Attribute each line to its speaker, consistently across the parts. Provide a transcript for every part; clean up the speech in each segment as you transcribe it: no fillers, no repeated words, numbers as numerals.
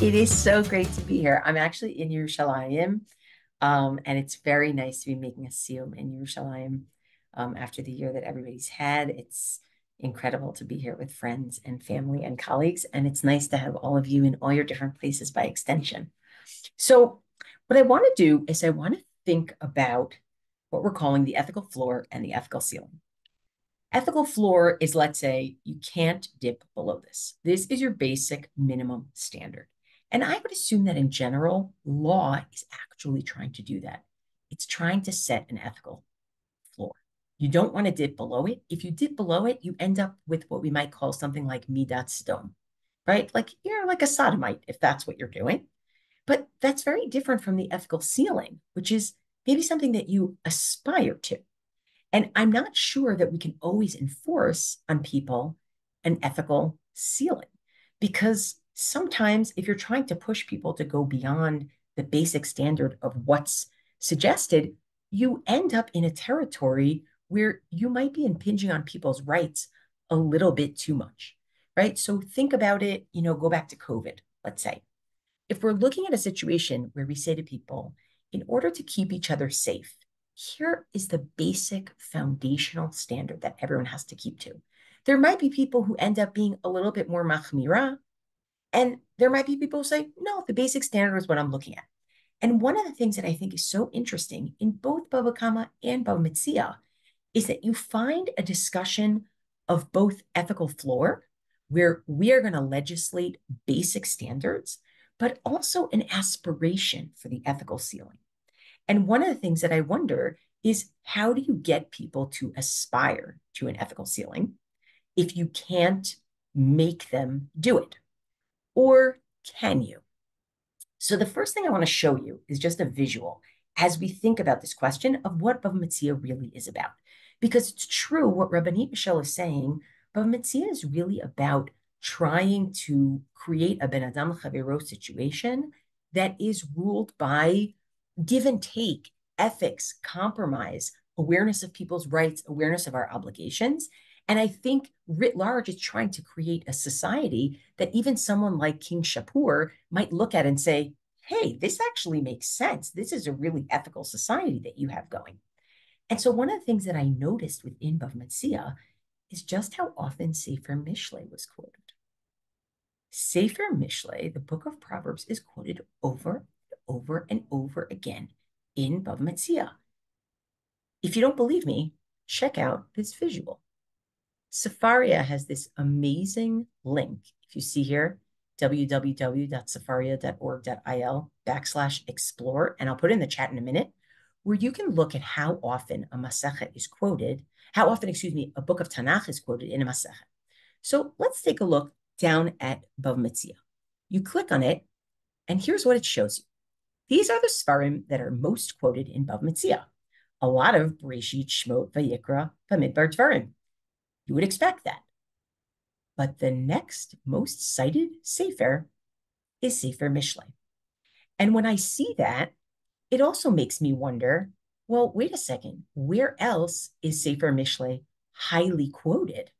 Speaker 1: It is so great to be here. I'm actually in Yerushalayim, and it's very nice to be making a siyum in Yerushalayim after the year that everybody's had. It's incredible to be here with friends and family and colleagues, and it's nice to have all of you in all your different places by extension. So, what I want to do is I want to think about what we're calling the ethical floor and the ethical ceiling. Ethical floor is, let's say, you can't dip below this. This is your basic minimum standard. And I would assume that in general, law is actually trying to do that. It's trying to set an ethical floor. You don't want to dip below it. If you dip below it, you end up with what we might call something like midat sdom, right? Like you're like a sodomite if that's what you're doing. But that's very different from the ethical ceiling, which is maybe something that you aspire to. And I'm not sure that we can always enforce on people an ethical ceiling because sometimes if you're trying to push people to go beyond the basic standard of what's suggested, you end up in a territory where you might be impinging on people's rights a little bit too much, right? So think about it, go back to COVID, let's say. If we're looking at a situation where we say to people, in order to keep each other safe, here is the basic foundational standard that everyone has to keep to. There might be people who end up being a little bit more machmira, and there might be people who say, no, the basic standard is what I'm looking at. And one of the things that I think is so interesting in both Bava Kama and Bava Metzia is that you find a discussion of both ethical floor, where we are going to legislate basic standards, but also an aspiration for the ethical ceiling. And one of the things that I wonder is how do you get people to aspire to an ethical ceiling if you can't make them do it? Or can you? So the first thing I want to show you is just a visual as we think about this question of what Bava Metzia really is about. Because it's true what Rabbanit Michelle is saying, Bava Metzia is really about trying to create a Ben Adam Chavero situation that is ruled by give and take, ethics, compromise, awareness of people's rights, awareness of our obligations. And I think writ large, it's trying to create a society that even someone like King Shapur might look at and say, hey, this actually makes sense. This is a really ethical society that you have going. And so one of the things that I noticed within Bava Metzia is just how often Sefer Mishlei was quoted. Sefer Mishlei, the book of Proverbs, is quoted over and over again in Bava Metzia. If you don't believe me, check out this visual. Sefaria has this amazing link. If you see here, www.sefaria.org.il/explore, and I'll put it in the chat in a minute, where you can look at how often a Masechet is quoted, how often, a book of Tanakh is quoted in a Masechet. So let's take a look down at Bava Metzia. You click on it, and here's what it shows you. These are the Sfarim that are most quoted in Bava Metzia. A lot of Bereshit, Shmot, Vayikra, Bamidbar Dvarim. You would expect that. But the next most cited Sefer is Sefer Mishlei. And when I see that, it also makes me wonder, well, wait a second, where else is Sefer Mishlei highly quoted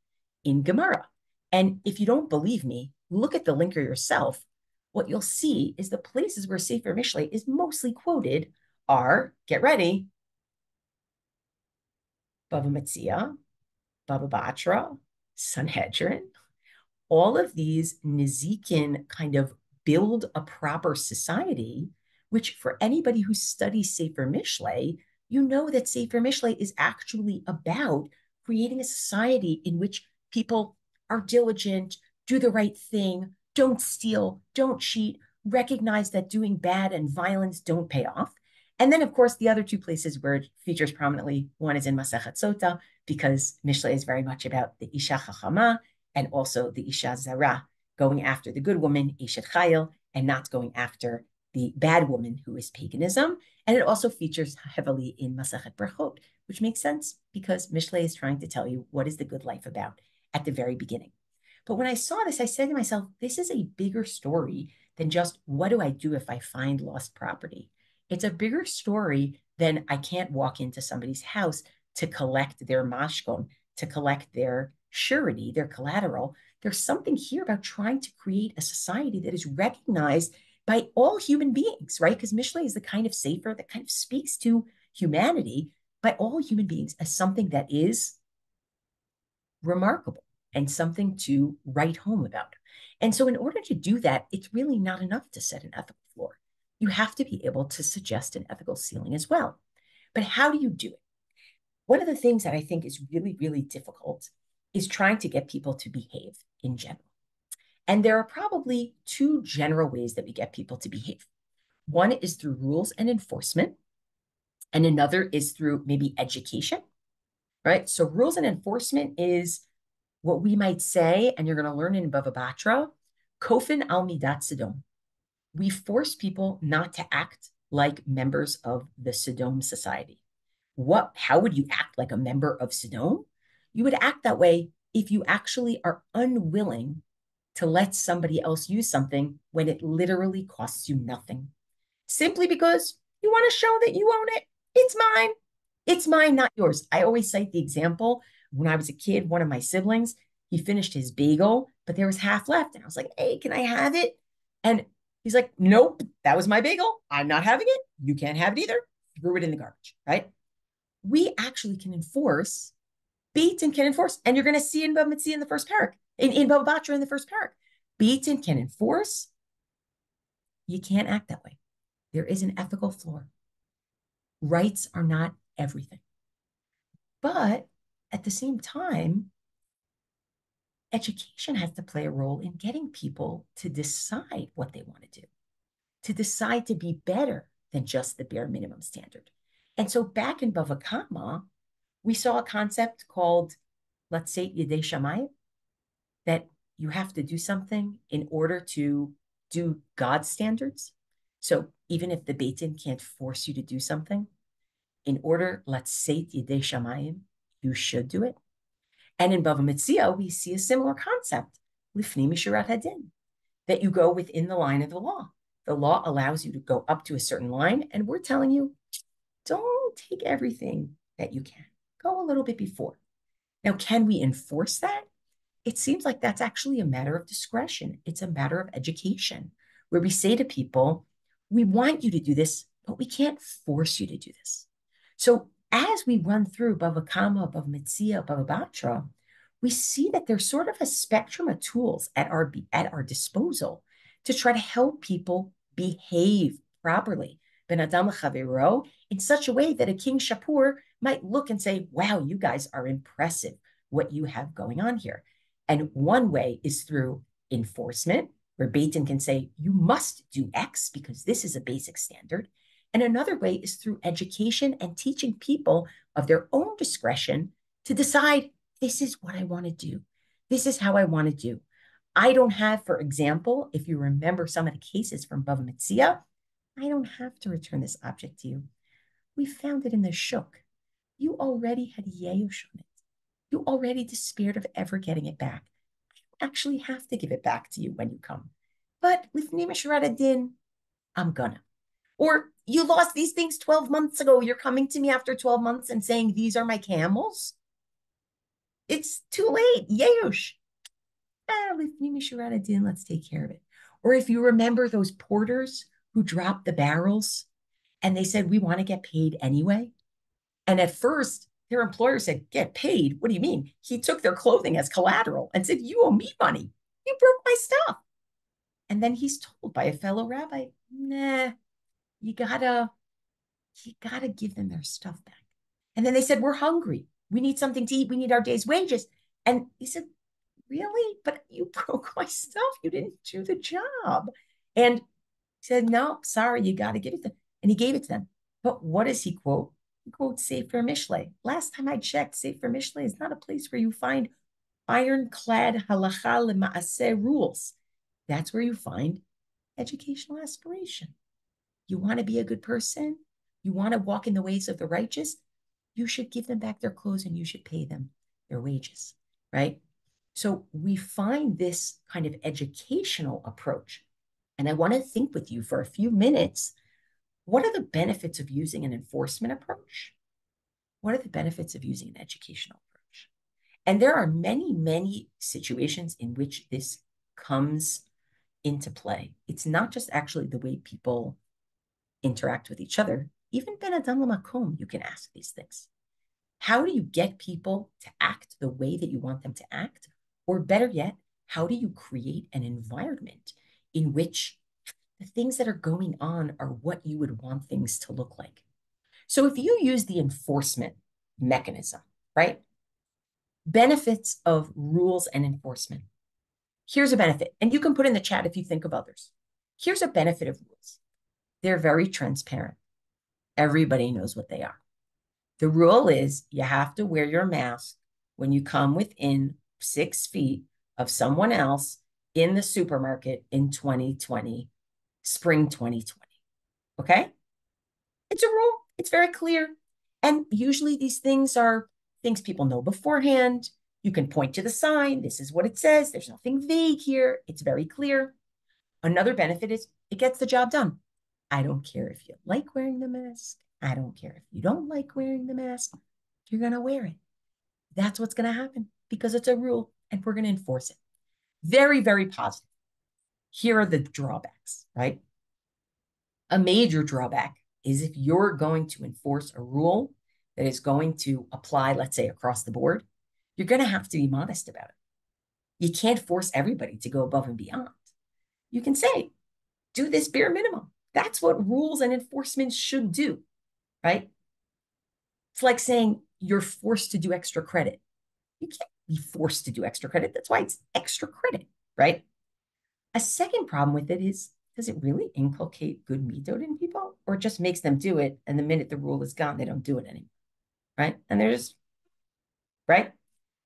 Speaker 1: in Gemara? And if you don't believe me, look at the linker yourself. What you'll see is the places where Sefer Mishlei is mostly quoted are, get ready, Bava Metzia, Baba Batra, Sanhedrin. All of these Nizikin kind of build a proper society, which for anybody who studies Sefer Mishlei, you know that Sefer Mishlei is actually about creating a society in which people are diligent, do the right thing, don't steal, don't cheat, recognize that doing bad and violence don't pay off. And then, of course, the other two places where it features prominently, one is in Masechet Sota, because Mishlei is very much about the Isha Chachama and also the Isha Zara, going after the good woman, Eshet Chayil, and not going after the bad woman, who is paganism. And it also features heavily in Masechet Brachot, which makes sense because Mishlei is trying to tell you what is the good life about at the very beginning. But when I saw this, I said to myself, this is a bigger story than just what do I do if I find lost property? It's a bigger story than I can't walk into somebody's house to collect their mashkon, to collect their surety, their collateral. There's something here about trying to create a society that is recognized by all human beings, right? Because Mishle is the kind of sefer that kind of speaks to humanity by all human beings as something that is remarkable and something to write home about. And so, in order to do that, it's really not enough to set an ethical floor. You have to be able to suggest an ethical ceiling as well. But how do you do it? One of the things that I think is really, really difficult is trying to get people to behave in general. And there are probably two general ways that we get people to behave. One is through rules and enforcement, and another is through maybe education, right? So, rules and enforcement is what we might say, and you're going to learn in Bava Batra, Kofin al Midat Sodom. We force people not to act like members of the Sodom society. How would you act like a member of Sodom? You would act that way if you actually are unwilling to let somebody else use something when it literally costs you nothing. Simply because you want to show that you own it. It's mine. It's mine, not yours. I always cite the example when I was a kid, one of my siblings, he finished his bagel, but there was half left. And I was like, hey, can I have it? And he's like, nope, that was my bagel. I'm not having it. You can't have it either. Threw it in the garbage, right? We actually can enforce, Beitin can enforce, and you're going to see in Bava Metzia in the first parak, in Bava Batra in the first parak. Beitin can enforce. You can't act that way. There is an ethical floor. Rights are not everything. But at the same time, education has to play a role in getting people to decide what they want to do, to decide to be better than just the bare minimum standard. And so back in Bava Kama, we saw a concept called, let's say, Yedei Shamayim, that you have to do something in order to do God's standards. So even if the Beit Din can't force you to do something, in order, let's say, Yedei Shamayim, you should do it. And in Bava Metzia, we see a similar concept, Lifnei Mishurat Hadin, that you go within the line of the law. The law allows you to go up to a certain line, and we're telling you, don't take everything that you can. Go a little bit before. Now, can we enforce that? It seems like that's actually a matter of discretion. It's a matter of education, where we say to people, we want you to do this, but we can't force you to do this. So as we run through Bava Kama, Bava Metzia, Bava Batra, we see that there's sort of a spectrum of tools at our disposal to try to help people behave properly, Ben Adam L'Chavero, in such a way that a King Shapur might look and say, wow, you guys are impressive, what you have going on here. And one way is through enforcement, where Beit Din can say, you must do X because this is a basic standard. And another way is through education and teaching people of their own discretion to decide, this is what I want to do. This is how I want to do. I don't have, for example, if you remember some of the cases from Bava Metzia, I don't have to return this object to you. We found it in the shuk. You already had Yeush on it. You already despaired of ever getting it back. I actually have to give it back to you when you come. But with Mishurat Hadin, I'm gonna. Or you lost these things 12 months ago. You're coming to me after 12 months and saying, these are my camels. It's too late. Yeush. Let's take care of it. Or if you remember those porters who dropped the barrels and they said, we want to get paid anyway. And at first, their employer said, get paid? What do you mean? He took their clothing as collateral and said, you owe me money. You broke my stuff. And then he's told by a fellow rabbi, nah, you gotta give them their stuff back. And then they said, we're hungry. We need something to eat. We need our day's wages. And he said, really? But you broke my stuff. You didn't do the job. And he said, no, sorry, you got to give it to them. And he gave it to them. But what does he quote? He quotes Sefer Mishle. Last time I checked, Sefer Mishle is not a place where you find ironclad halacha lema'aseh rules. That's where you find educational aspiration. You want to be a good person? You want to walk in the ways of the righteous? You should give them back their clothes and you should pay them their wages, right? So we find this kind of educational approach. And I want to think with you for a few minutes, what are the benefits of using an enforcement approach? What are the benefits of using an educational approach? And there are many, many situations in which this comes into play. It's not just actually the way people interact with each other. Even Ben Adam Lamakom, you can ask these things. How do you get people to act the way that you want them to act? Or better yet, how do you create an environment in which the things that are going on are what you would want things to look like? So if you use the enforcement mechanism, right? Benefits of rules and enforcement. Here's a benefit, and you can put in the chat if you think of others. Here's a benefit of rules. They're very transparent. Everybody knows what they are. The rule is you have to wear your mask when you come within 6 feet of someone else in the supermarket in 2020, spring 2020. Okay? It's a rule. It's very clear. And usually these things are things people know beforehand. You can point to the sign. This is what it says. There's nothing vague here. It's very clear. Another benefit is it gets the job done. I don't care if you like wearing the mask. I don't care if you don't like wearing the mask. You're going to wear it. That's what's going to happen because it's a rule and we're going to enforce it. Very, very positive. Here are the drawbacks, right? A major drawback is if you're going to enforce a rule that is going to apply, let's say, across the board, you're going to have to be modest about it. You can't force everybody to go above and beyond. You can say, do this bare minimum. That's what rules and enforcement should do, right? It's like saying you're forced to do extra credit. You can't be forced to do extra credit. That's why it's extra credit, right? A second problem with it is, does it really inculcate good midot in people, or it just makes them do it, and the minute the rule is gone, they don't do it anymore, right? And there's, right?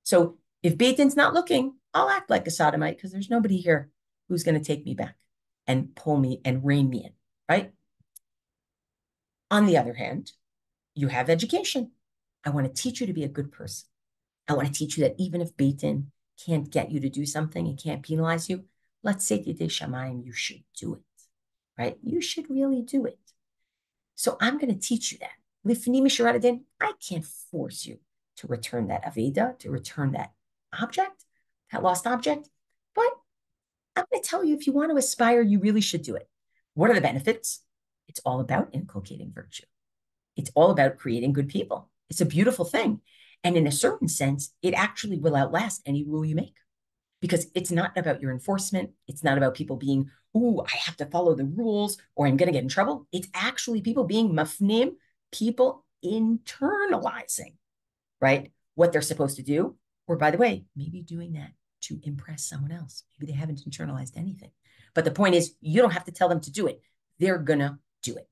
Speaker 1: So if Beit Din's not looking, I'll act like a sodomite because there's nobody here who's going to take me back and pull me and rein me in, right? On the other hand, you have education. I want to teach you to be a good person. I want to teach you that even if Beit Din can't get you to do something and can't penalize you, let's say Yidei Shamayim, you should do it, right? You should really do it. So I'm going to teach you that. Lifni Misharat Din, I can't force you to return that Aveda, to return that object, that lost object, but I'm going to tell you if you want to aspire, you really should do it. What are the benefits? It's all about inculcating virtue. It's all about creating good people. It's a beautiful thing. And in a certain sense, it actually will outlast any rule you make because it's not about your enforcement. It's not about people being, oh, I have to follow the rules or I'm going to get in trouble. It's actually people being mafnim, people internalizing, right? What they're supposed to do. Or by the way, maybe doing that to impress someone else. Maybe they haven't internalized anything. But the point is, you don't have to tell them to do it. They're going to do it.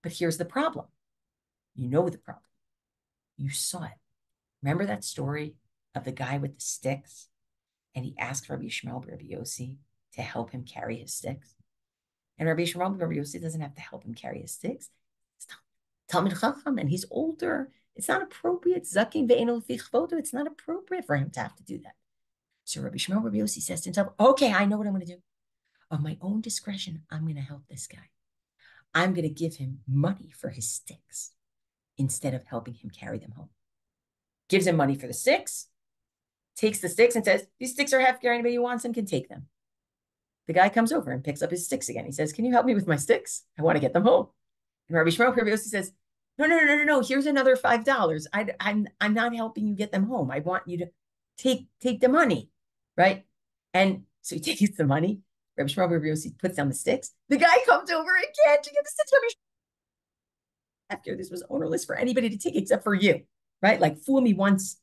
Speaker 1: But here's the problem. You know the problem. You saw it. Remember that story of the guy with the sticks? And he asked Rabbi Yishmael Rabbi Yossi to help him carry his sticks. And Rabbi Yishmael Rabbi Yossi doesn't have to help him carry his sticks. It's Talmid Chacham, and he's older. It's not appropriate. Zakim ve'eno fichvoto. It's not appropriate for him to have to do that. So Rabbi Yishmael Rabbi Yossi says to himself, okay, I know what I'm going to do. Of my own discretion, I'm going to help this guy. I'm going to give him money for his sticks instead of helping him carry them home. Gives him money for the sticks, takes the sticks and says, these sticks are hefker, anybody who wants them can take them. The guy comes over and picks up his sticks again. He says, can you help me with my sticks? I want to get them home. And Rabbi Shmuel Rabbi Yossi says, no, here's another $5. I'm not helping you get them home. I want you to take the money, right? And so he takes the money. Rabbi Shmuel Rabbi Yossi puts down the sticks. The guy comes over again to get the sticks. After this was ownerless for anybody to take except for you, right? Like fool me once,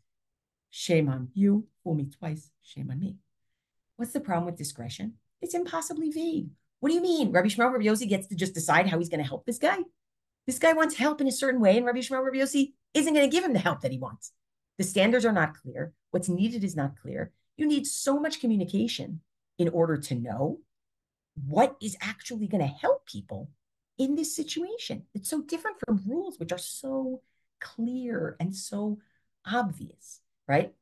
Speaker 1: shame on you. Fool me twice, shame on me. What's the problem with discretion? It's impossibly vague. What do you mean? Rabbi Shmuel Rabbi Yossi gets to just decide how he's going to help this guy? This guy wants help in a certain way, and Rabbi Shmuel Rabbi Yossi isn't going to give him the help that he wants. The standards are not clear. What's needed is not clear. You need so much communication in order to know what is actually going to help people in this situation. It's so different from rules, which are so clear and so obvious, right?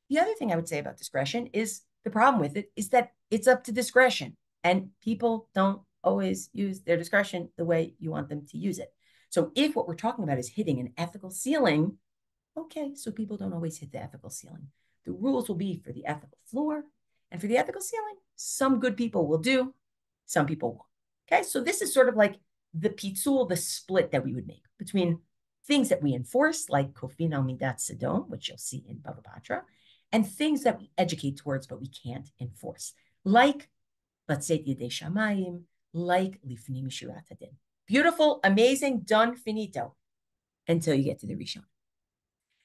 Speaker 1: The other thing I would say about discretion is the problem with it is that it's up to discretion, and people don't always use their discretion the way you want them to use it. So if what we're talking about is hitting an ethical ceiling, okay, so people don't always hit the ethical ceiling. The rules will be for the ethical floor and for the ethical ceiling. Some good people will do, some people won't. Okay, so this is sort of like the pitzul, the split that we would make between things that we enforce, like Kofin al Midat Sedom, which you'll see in Bava Batra, and things that we educate towards, but we can't enforce, like Latzet Yedei Shamayim, like Lifnim Mishirat Hadin. Beautiful, amazing, done, finito, until you get to the Rishon.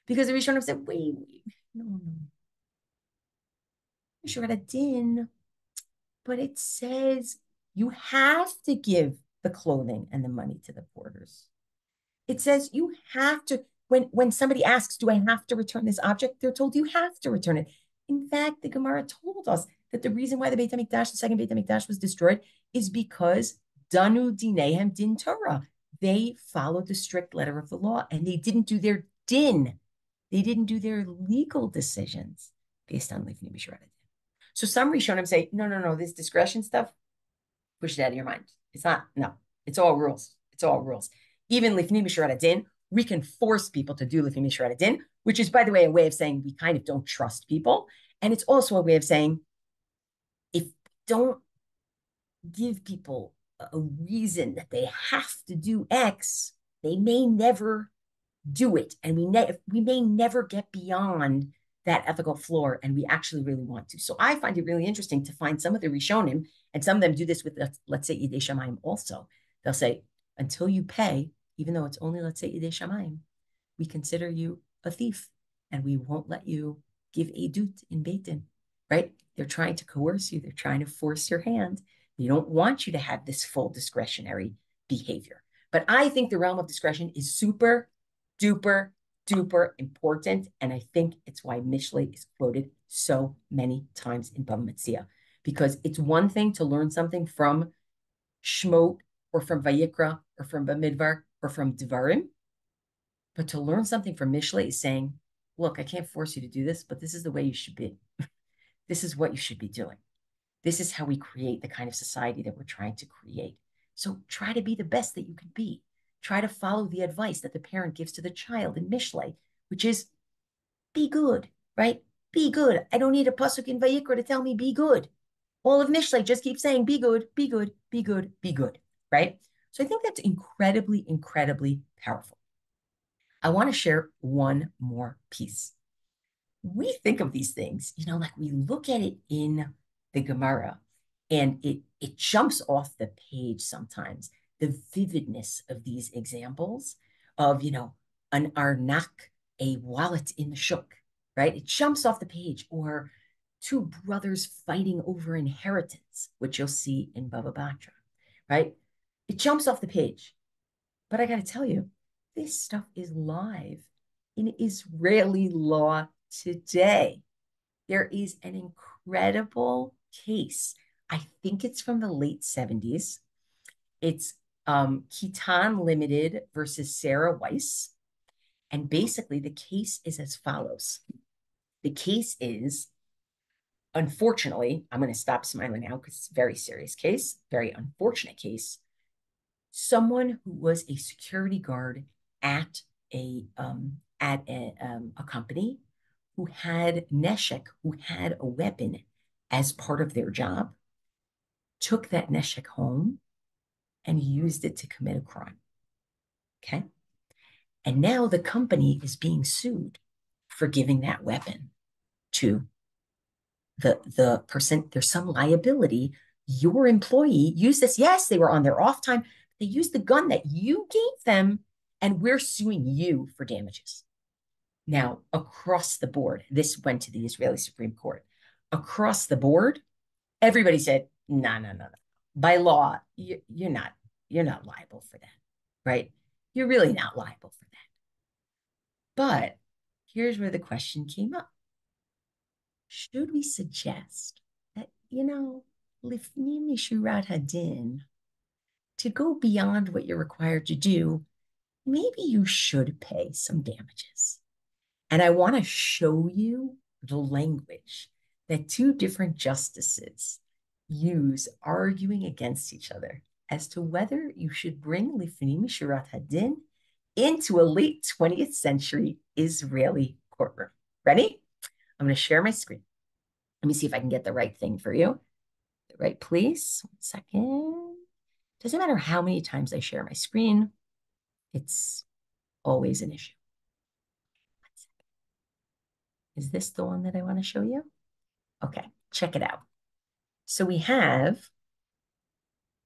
Speaker 1: Because the Rishonim said, wait, no. Mishirat Hadin, but it says you have to give the clothing and the money to the porters. It says you have to, when somebody asks, do I have to return this object? They're told you have to return it. In fact, the Gemara told us that the reason why the Beit HaMikdash, the second Beit HaMikdash, was destroyed is because Danu Dinehem Din Torah. They followed the strict letter of the law and they didn't do their din. They didn't do their legal decisions based on Lifnei Mishirat Hadin. So some Rishonim say, no, this discretion stuff, push it out of your mind. It's not, no, it's all rules. It's all rules. Even Lifnei Mishirat Hadin, we can force people to do Lifnei Mishirat Hadin, which is, by the way, a way of saying we kind of don't trust people. And it's also a way of saying, if don't give people a reason that they have to do X, they may never do it. And we may never get beyond that ethical floor, and we actually really want to. So I find it really interesting to find some of the Rishonim, and some of them do this with, let's say, Yidei Shamayim also. They'll say, until you pay, even though it's only, let's say, Yidei Shamayim, we consider you a thief, and we won't let you give Edut in Beit Din, right? They're trying to coerce you. They're trying to force your hand. They don't want you to have this full discretionary behavior. But I think the realm of discretion is super duper important. And I think it's why Mishlei is quoted so many times in Bava Metzia, because it's one thing to learn something from Shmot or from Vayikra or from Bamidbar or from Devarim, but to learn something from Mishlei is saying, look, I can't force you to do this, but this is the way you should be. This is what you should be doing. This is how we create the kind of society that we're trying to create. So try to be the best that you can be. Try to follow the advice that the parent gives to the child in Mishlei, which is be good, right? Be good. I don't need a pasuk in Vayikra to tell me be good. All of Mishlei just keeps saying be good, be good, be good, be good, right? So I think that's incredibly powerful. I want to share one more piece. We think of these things, like we look at it in the Gemara and it jumps off the page sometimes. The vividness of these examples of, an arnak, a wallet in the shuk, right? It jumps off the page. Or two brothers fighting over inheritance, which you'll see in Bava Batra, right? It jumps off the page. But I got to tell you, this stuff is live in Israeli law today. There is an incredible case. I think it's from the late 70s. It's Kitan Limited versus Sarah Weiss. And basically, the case is as follows. The case is, unfortunately, I'm going to stop smiling now because it's a very serious case, very unfortunate case. Someone who was a security guard at a company who had neshek, who had a weapon as part of their job, took that neshek home and used it to commit a crime. Okay. And now the company is being sued for giving that weapon to the person. There's some liability. Your employee used this. Yes, they were on their off time. They used the gun that you gave them, and we're suing you for damages. Now, across the board, this went to the Israeli Supreme Court. Across the board, everybody said, no. By law, you're not liable for that, right? You're really not liable for that. But here's where the question came up. Should we suggest that, Lifnei Mishirat Hadin, to go beyond what you're required to do, maybe you should pay some damages? And I want to show you the language that two different justices use arguing against each other as to whether you should bring Lifnei Mishirat Hadin into a late 20th century Israeli courtroom. Ready? I'm going to share my screen. Let me see if I can get the right thing for you. The right place. 1 second. Doesn't matter how many times I share my screen, it's always an issue. Is this the one that I want to show you? Okay, check it out. So we have,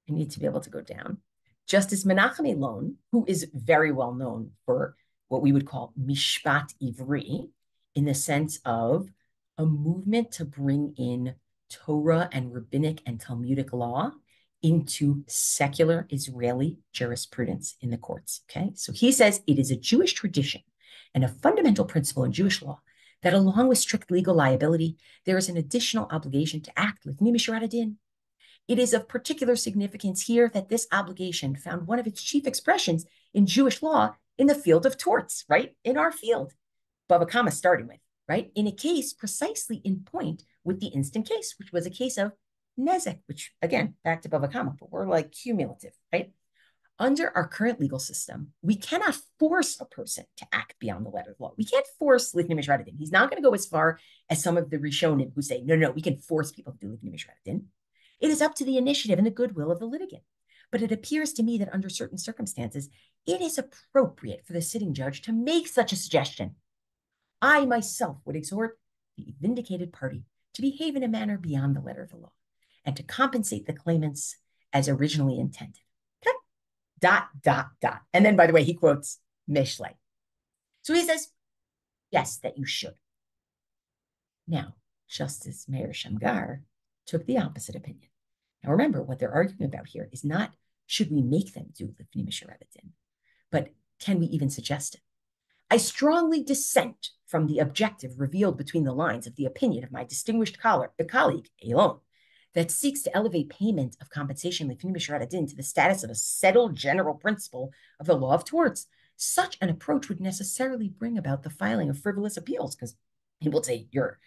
Speaker 1: I need to be able to go down. Justice Menachem Elon, who is very well known for what we would call Mishpat Ivri, in the sense of a movement to bring in Torah and rabbinic and Talmudic law into secular Israeli jurisprudence in the courts. Okay, so he says it is a Jewish tradition and a fundamental principle in Jewish law that along with strict legal liability, there is an additional obligation to act l'fnei mishurat hadin. It is of particular significance here that this obligation found one of its chief expressions in Jewish law in the field of torts, right? In our field, Bava Kama starting with, right? In a case precisely in point with the instant case, which was a case of Nezek, which again, back to Bava Kama, but we're like cumulative, right? Under our current legal system, we cannot force a person to act beyond the letter of the law. We can't force l'fnei mishurat hadin. He's not going to go as far as some of the Rishonim who say, no, we can force people to do l'fnei mishurat hadin. It is up to the initiative and the goodwill of the litigant. But it appears to me that under certain circumstances, it is appropriate for the sitting judge to make such a suggestion. I myself would exhort the vindicated party to behave in a manner beyond the letter of the law and to compensate the claimants as originally intended. Okay? ... And then, by the way, he quotes Mishlei. So he says, yes, that you should. Now, Justice Meir Shamgar took the opposite opinion. Now remember, what they're arguing about here is not should we make them do l'fnei mishurat hadin, but can we even suggest it? I strongly dissent from the objective revealed between the lines of the opinion of my distinguished colleague, Elon, that seeks to elevate payment of compensation l'fnei mishurat hadin to the status of a settled general principle of the law of torts. Such an approach would necessarily bring about the filing of frivolous appeals, because people would say, you're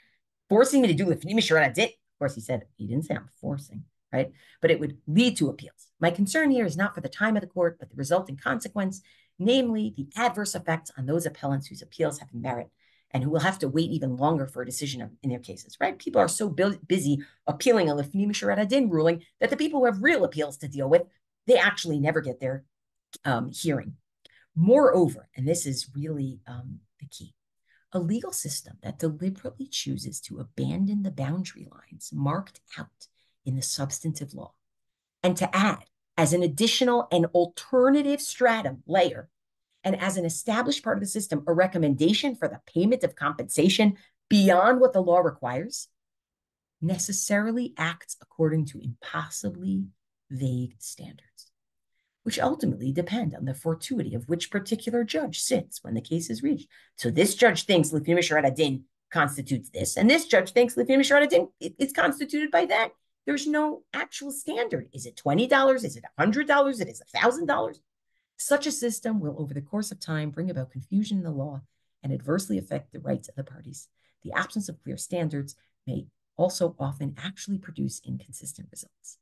Speaker 1: forcing me to do l'fnei mishurat hadin. Of course, he didn't say I'm forcing, right? But it would lead to appeals. My concern here is not for the time of the court, but the resulting consequence, namely the adverse effects on those appellants whose appeals have merit and who will have to wait even longer for a decision in their cases, right? People are so busy appealing a l'fnei mishurat hadin ruling that the people who have real appeals to deal with, they actually never get their hearing. Moreover, and this is really the key, a legal system that deliberately chooses to abandon the boundary lines marked out in the substantive law and to add as an additional and alternative stratum layer and as an established part of the system, a recommendation for the payment of compensation beyond what the law requires, necessarily acts according to impossibly vague standards, which ultimately depend on the fortuity of which particular judge sits when the case is reached. So this judge thinks l'fnei mishurat hadin constitutes this, and this judge thinks l'fnei mishurat hadin is constituted by that. There's no actual standard. Is it $20? Is it $100? Is it $1,000? Such a system will, over the course of time, bring about confusion in the law and adversely affect the rights of the parties. The absence of clear standards may also often actually produce inconsistent results.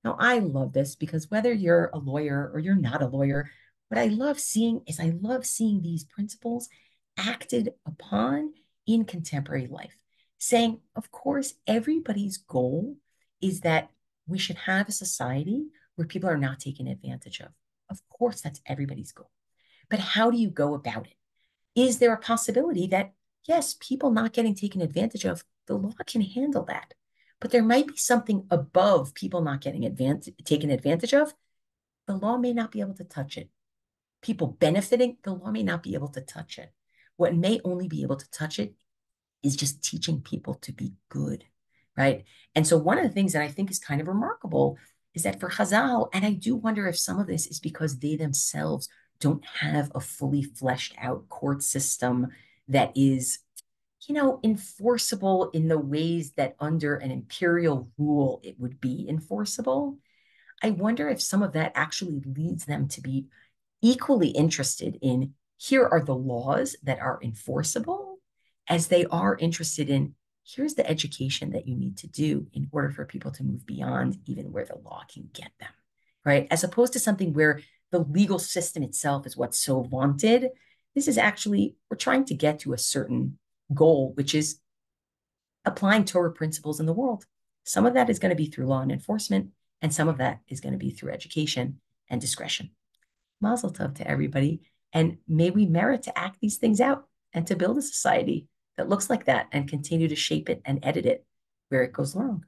Speaker 1: Now, I love this because whether you're a lawyer or you're not a lawyer, what I love seeing is I love seeing these principles acted upon in contemporary life, saying, of course, everybody's goal is that we should have a society where people are not taken advantage of. Of course, that's everybody's goal. But how do you go about it? Is there a possibility that, yes, people not getting taken advantage of, the law can handle that, but there might be something above people not getting taken advantage of? The law may not be able to touch it. People benefiting, the law may not be able to touch it. What may only be able to touch it is just teaching people to be good, right? And so one of the things that I think is kind of remarkable is that for Chazal, and I do wonder if some of this is because they themselves don't have a fully fleshed out court system that is, enforceable in the ways that under an imperial rule it would be enforceable. I wonder if some of that actually leads them to be equally interested in here are the laws that are enforceable as they are interested in here's the education that you need to do in order for people to move beyond even where the law can get them, right? As opposed to something where the legal system itself is what's so vaunted. This is actually, we're trying to get to a certain goal, which is applying Torah principles in the world. Some of that is going to be through law and enforcement, and some of that is going to be through education and discretion. Mazel tov to everybody. And may we merit to act these things out and to build a society that looks like that and continue to shape it and edit it where it goes wrong.